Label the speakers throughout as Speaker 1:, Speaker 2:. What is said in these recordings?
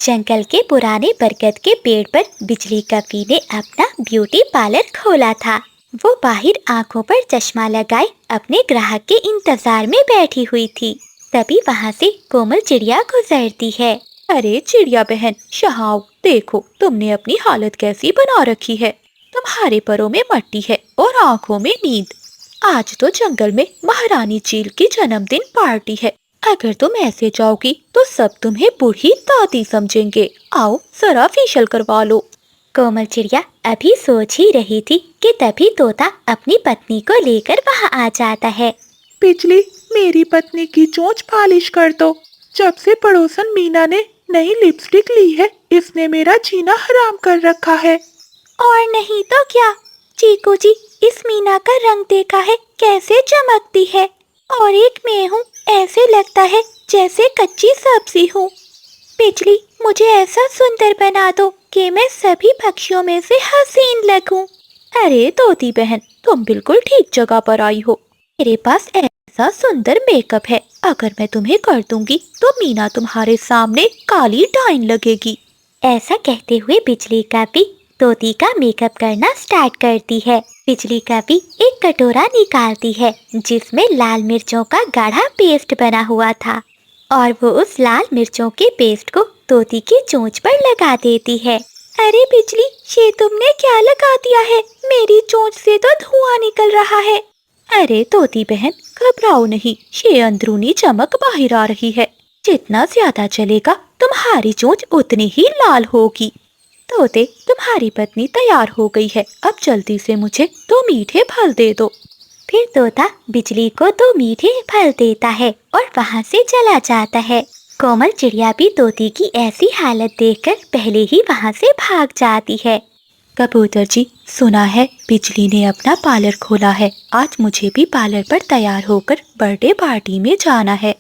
Speaker 1: जंगल के पुराने बरगद के पेड़ पर बिजली कपी ने अपना ब्यूटी पार्लर खोला था। वो बाहर आंखों पर चश्मा लगाए अपने ग्राहक के इंतजार में बैठी हुई थी। तभी वहाँ से कोमल चिड़िया गुजरती है।
Speaker 2: अरे चिड़िया बहन, शहाओ, देखो तुमने अपनी हालत कैसी बना रखी है। तुम्हारे परों में मट्टी है और आंखों में नींद। आज तो जंगल में महारानी चील की जन्मदिन पार्टी है। अगर तुम ऐसे जाओगी तो सब तुम्हें बूढ़ी दादी समझेंगे। आओ जरा फेशियल करवा लो।
Speaker 1: कोमल चिड़िया अभी सोच ही रही थी कि तभी तोता अपनी पत्नी को लेकर वहाँ आ जाता है।
Speaker 3: बिजली, मेरी पत्नी की चोंच पालिश कर दो। जब से पड़ोसन मीना ने नई लिपस्टिक ली है, इसने मेरा जीना हराम कर रखा है।
Speaker 1: और नहीं तो क्या, चीकू जी, इस मीना का रंग देखा है कैसे चमकती है। और एक मैं हूँ, ऐसे लगता है जैसे कच्ची सब्जी हूँ। बिजली, मुझे ऐसा सुंदर बना दो कि मैं सभी पक्षियों में से हसीन लगूं।
Speaker 2: अरे तोती बहन, तुम बिल्कुल ठीक जगह पर आई हो। मेरे पास ऐसा सुंदर मेकअप है, अगर मैं तुम्हें कर दूंगी तो मीना तुम्हारे सामने काली डाइन लगेगी।
Speaker 1: ऐसा कहते हुए बिजली का भी तोती का मेकअप करना स्टार्ट करती है। बिजली का भी एक कटोरा निकालती है जिसमें लाल मिर्चों का गाढ़ा पेस्ट बना हुआ था, और वो उस लाल मिर्चों के पेस्ट को तोती की चोंच पर लगा देती है। अरे बिजली, ये तुमने क्या लगा दिया है? मेरी चोंच से तो धुआं निकल रहा है।
Speaker 2: अरे तोती बहन, घबराओ नहीं, ये अंदरूनी चमक बाहर आ रही है। जितना ज्यादा चलेगा तुम्हारी चोंच उतनी ही लाल होगी। तोते, तुम्हारी पत्नी तैयार हो गई है, अब जल्दी से मुझे 2 मीठे फल दे दो।
Speaker 1: फिर तोता बिजली को 2 मीठे फल देता है और वहाँ से चला जाता है। कोमल चिड़िया भी तोती की ऐसी हालत देखकर पहले ही वहाँ से भाग जाती है।
Speaker 2: कबूतर जी, सुना है बिजली ने अपना पार्लर खोला है। आज मुझे भी पार्लर पर तैयार होकर बर्थडे पार्टी में जाना है।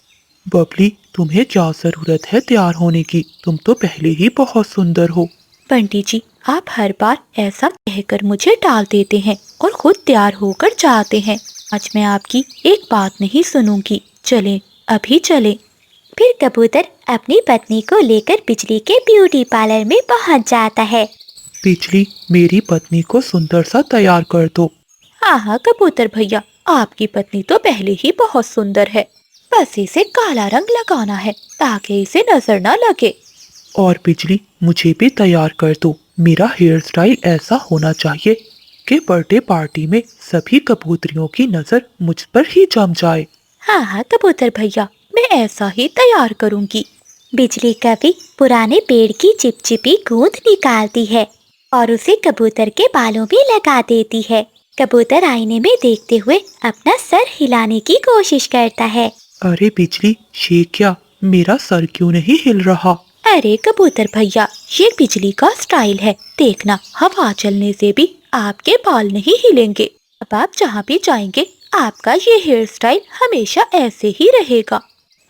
Speaker 3: बबली, तुम्हें क्या जरूरत है तैयार होने की? तुम तो पहले ही बहुत सुंदर हो।
Speaker 2: बंटी जी, आप हर बार ऐसा कहकर मुझे टाल देते हैं और खुद तैयार होकर जाते हैं। आज मैं आपकी एक बात नहीं सुनूंगी। चलें, अभी चलें।
Speaker 1: फिर कबूतर अपनी पत्नी को लेकर बिजली के ब्यूटी पार्लर में पहुंच जाता है।
Speaker 3: बिजली, मेरी पत्नी को सुंदर सा तैयार कर दो।
Speaker 2: हाँ हाँ कबूतर भैया, आपकी पत्नी तो पहले ही बहुत सुंदर है। बस इसे काला रंग लगाना है ताकि इसे नजर न लगे।
Speaker 3: और बिजली, मुझे भी तैयार कर दो। मेरा हेयर स्टाइल ऐसा होना चाहिए कि बर्थडे पार्टी में सभी कबूतरियों की नजर मुझ पर ही जम जाए।
Speaker 2: हाँ हाँ कबूतर भैया, मैं ऐसा ही तैयार करूँगी।
Speaker 1: बिजली कभी पुराने पेड़ की चिपचिपी गूंद निकालती है और उसे कबूतर के बालों में लगा देती है। कबूतर आईने में देखते हुए अपना सर हिलाने की कोशिश करता है।
Speaker 3: अरे बिजली, ये क्या, मेरा सर क्यों नहीं हिल रहा?
Speaker 2: अरे कबूतर भैया, ये बिजली का स्टाइल है। देखना, हवा चलने से भी आपके बाल नहीं हिलेंगे। अब आप जहाँ भी जाएंगे आपका ये हेयर स्टाइल हमेशा ऐसे ही रहेगा।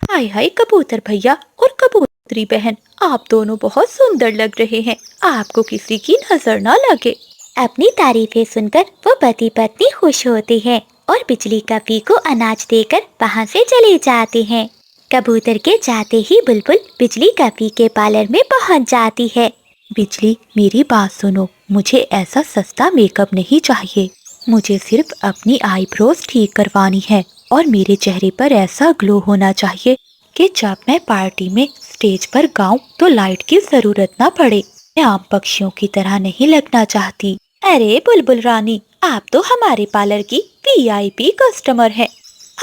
Speaker 2: हाय हाय कबूतर भैया और कबूतरी बहन, आप दोनों बहुत सुंदर लग रहे हैं। आपको किसी की नजर ना लगे।
Speaker 1: अपनी तारीफें सुनकर वो पति पत्नी खुश होते हैं और बिजली कपी को अनाज देकर वहाँ से चले जाते हैं। कबूतर के जाते ही बुलबुल बिजली कपी के पार्लर में पहुँच जाती है।
Speaker 2: बिजली, मेरी बात सुनो, मुझे ऐसा सस्ता मेकअप नहीं चाहिए। मुझे सिर्फ अपनी आईब्रोज ठीक करवानी है और मेरे चेहरे पर ऐसा ग्लो होना चाहिए कि जब मैं पार्टी में स्टेज पर गाऊं तो लाइट की जरूरत ना पड़े। मैं आम पक्षियों की तरह नहीं लगना चाहती। अरे बुलबुल रानी, आप तो हमारे पार्लर की वीआईपी कस्टमर हैं।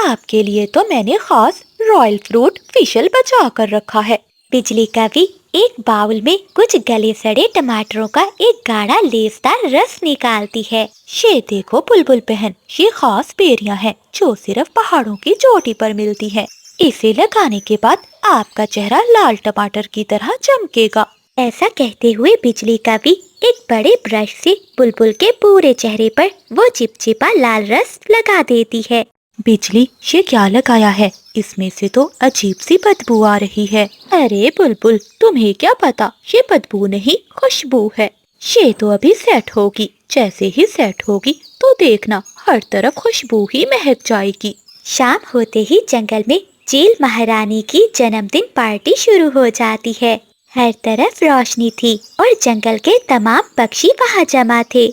Speaker 2: आपके लिए तो मैंने खास रॉयल फ्रूट फेशियल बचा कर रखा है।
Speaker 1: बिजली कभी एक बाउल में कुछ गले सड़े टमाटरों का एक गाढ़ा लेसदार रस निकालती है।
Speaker 2: ये देखो बुलबुल बहन, ये खास बेरियां हैं जो सिर्फ पहाड़ों की चोटी पर मिलती हैं। इसे लगाने के बाद आपका चेहरा लाल टमाटर की तरह चमकेगा।
Speaker 1: ऐसा कहते हुए बिजली कभी एक बड़े ब्रश से बुलबुल के पूरे चेहरे पर वो चिपचिपा लाल रस लगा देती है।
Speaker 2: बिजली, ये क्या लगाया है? इसमें से तो अजीब सी बदबू आ रही है। अरे बुलबुल, तुम्हें क्या पता, ये बदबू नहीं खुशबू है। ये तो अभी सेट होगी। जैसे ही सेट होगी तो देखना, हर तरफ खुशबू ही महक जाएगी।
Speaker 1: शाम होते ही जंगल में चील महारानी की जन्मदिन पार्टी शुरू हो जाती है। हर तरफ रोशनी थी और जंगल के तमाम पक्षी वहाँ जमा थे।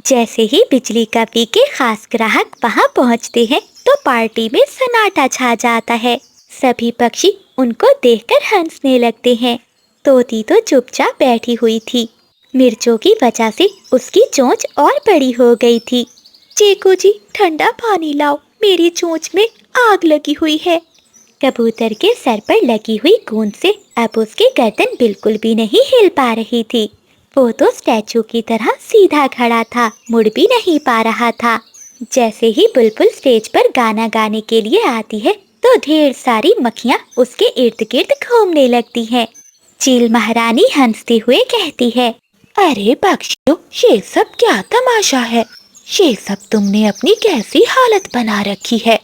Speaker 1: जैसे ही बिजली कवि के खास ग्राहक वहाँ पहुँचते हैं तो पार्टी में सन्नाटा छा जाता है। सभी पक्षी उनको देखकर हंसने लगते हैं। तोती तो चुपचाप बैठी हुई थी। मिर्चों की वजह से उसकी चोंच और बड़ी हो गई थी। चीकू जी, ठंडा पानी लाओ, मेरी चोंच में आग लगी हुई है। कबूतर के सर पर लगी हुई गूंज से अब उसकी गर्दन बिल्कुल भी नहीं हिल पा रही थी। वो तो स्टैचू की तरह सीधा खड़ा था, मुड़ भी नहीं पा रहा था। जैसे ही बुलबुल स्टेज पर गाना गाने के लिए आती है तो ढेर सारी मक्खियाँ उसके इर्द गिर्द घूमने लगती हैं। चील महारानी हंसते हुए कहती है,
Speaker 2: अरे पक्षियों, ये सब क्या तमाशा है? ये सब तुमने अपनी कैसी हालत बना रखी है?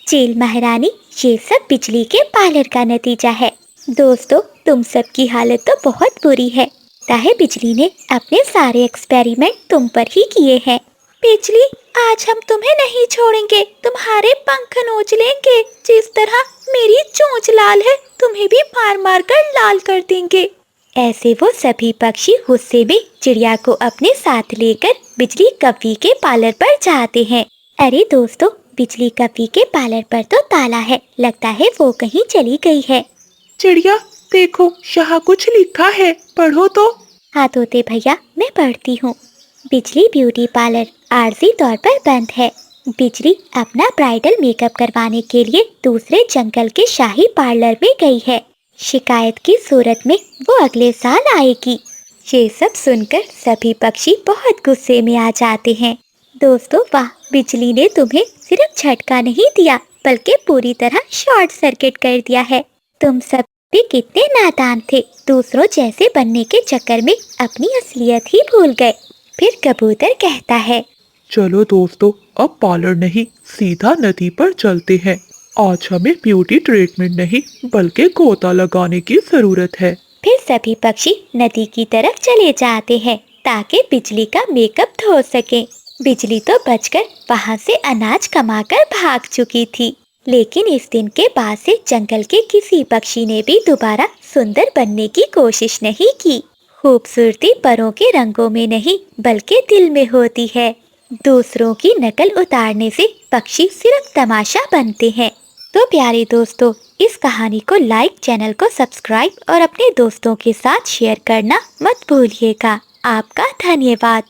Speaker 1: चील महारानी, ये सब बिजली के पार्लर का नतीजा है। दोस्तों, तुम सब की हालत तो बहुत बुरी है। ताहे बिजली ने अपने सारे एक्सपेरिमेंट तुम पर ही किए हैं। बिजली, आज हम तुम्हें नहीं छोड़ेंगे, तुम्हारे पंख नोच लेंगे। जिस तरह मेरी चोंच लाल है, तुम्हें भी मार मार कर लाल कर देंगे। ऐसे वो सभी पक्षी गुस्से में चिड़िया को अपने साथ लेकर बिजली कवि के पार्लर पर जाते हैं। अरे दोस्तों, बिजली कवि के पार्लर पर तो ताला है, लगता है वो कहीं चली गई है।
Speaker 3: चिड़िया, देखो यहाँ कुछ लिखा है, पढ़ो तो।
Speaker 1: हाँ तोते भैया, मैं पढ़ती हूँ। बिजली ब्यूटी पार्लर आरजी तौर पर बंद है। बिजली अपना ब्राइडल मेकअप करवाने के लिए दूसरे जंगल के शाही पार्लर में गई है। शिकायत की सूरत में वो अगले साल आएगी। ये सब सुनकर सभी पक्षी बहुत गुस्से में आ जाते हैं। दोस्तों वाह, बिजली ने तुम्हें सिर्फ झटका नहीं दिया बल्कि पूरी तरह शॉर्ट सर्किट कर दिया है। तुम सब भी कितने नादान थे, दूसरों जैसे बनने के चक्कर में अपनी असलियत ही भूल गए। फिर कबूतर कहता है,
Speaker 3: चलो दोस्तों, अब पार्लर नहीं, सीधा नदी पर चलते हैं। आज हमें ब्यूटी ट्रीटमेंट नहीं बल्कि गोता लगाने की जरूरत है।
Speaker 1: फिर सभी पक्षी नदी की तरफ चले जाते हैं ताकि बिजली का मेकअप धो सके। बिजली तो बचकर वहाँ से अनाज कमाकर भाग चुकी थी, लेकिन इस दिन के बाद से जंगल के किसी पक्षी ने भी दोबारा सुंदर बनने की कोशिश नहीं की। खूबसूरती परों के रंगों में नहीं बल्कि दिल में होती है। दूसरों की नकल उतारने से पक्षी सिर्फ तमाशा बनते हैं। तो प्यारे दोस्तों, इस कहानी को लाइक, चैनल को सब्सक्राइब और अपने दोस्तों के साथ शेयर करना मत भूलिएगा। आपका धन्यवाद।